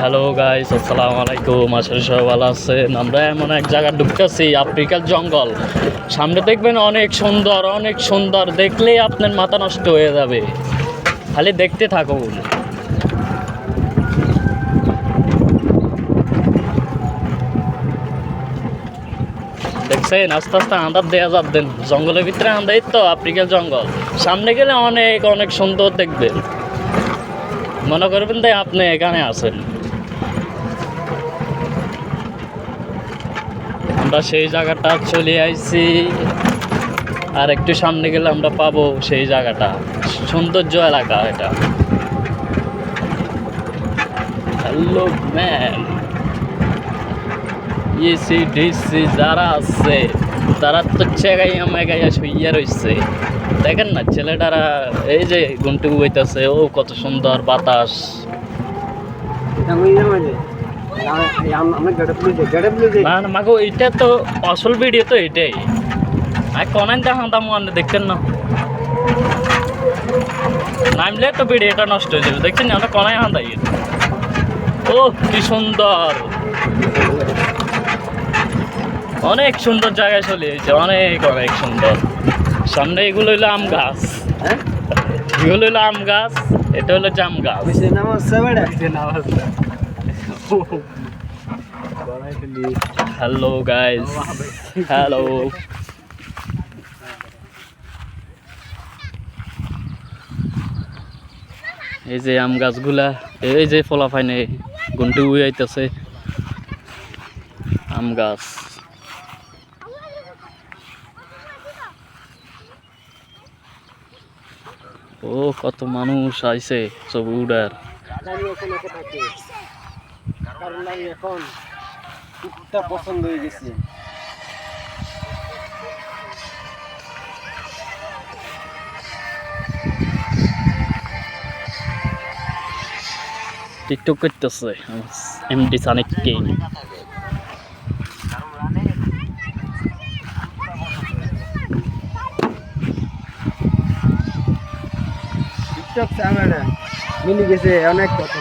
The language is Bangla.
হ্যালো গাইস, আসসালামু আলাইকুম। আসলে সবাই ভালো আছেন। আমরা এমন এক জায়গায় ঢুকতেছি, আফ্রিকার জঙ্গল। সামনে দেখবেন অনেক সুন্দর, অনেক সুন্দর। দেখলেই আপনার মাথা নষ্ট হয়ে যাবে, খালি দেখতে থাকুন। দেখছেন, আস্তে আস্তে আন্দাজ দেওয়া যাবেন। জঙ্গলের ভিতরে আন্দাই তো আফ্রিকার জঙ্গল। সামনে গেলে অনেক অনেক সুন্দর দেখবেন। মনে করবেন তাই আপনি এখানে আছেন। আমরা সেই জায়গাটা চলে আইছি, আর একটু সামনে গেলে আমরা পাবো সেই জায়গাটা। সৌন্দর্য এলাকা এটা। হ্যালো ম্যান, ইসি ডিসি যারা আছে তারা তো চেগাইয়া মেগাইয়া শুইয়া রয়েছে। দেখেন না ছেলেটারা, এই যে গুনটু বইতেছে, ও কত সুন্দর বাতাস। না না মাগো, এইটা তো আসল ভিডিও তো এটাই। আর কনান দেখাতাম মনে দেখতেন না, নামলে তো ভিডিওটা নষ্ট হয়ে যাবে। দেখছেন আমরা কনায় হাঁদাই। ও কি সুন্দর, অনেক সুন্দর জায়গায় চলে এসেছে, অনেক অনেক সুন্দর। সামনে এগুলো হইলো আম গাছ, হ্যাঁ এগুলো হইলো আম গাছ, এটা হলো জাম গাছ। Hello guys, hello. এই যে আম গাছগুলা, এই যে ফলাফাইনে গুনটি উইয়াইতেছে আম গাছ। ও কত মানুষ আইছে সব উড়ার। এখন কুকুরটা পছন্দ হয়ে গেছে। টিকটক করতেছে এমডি সানিক কে। টিকটক মিলে গেছে অনেক কথা।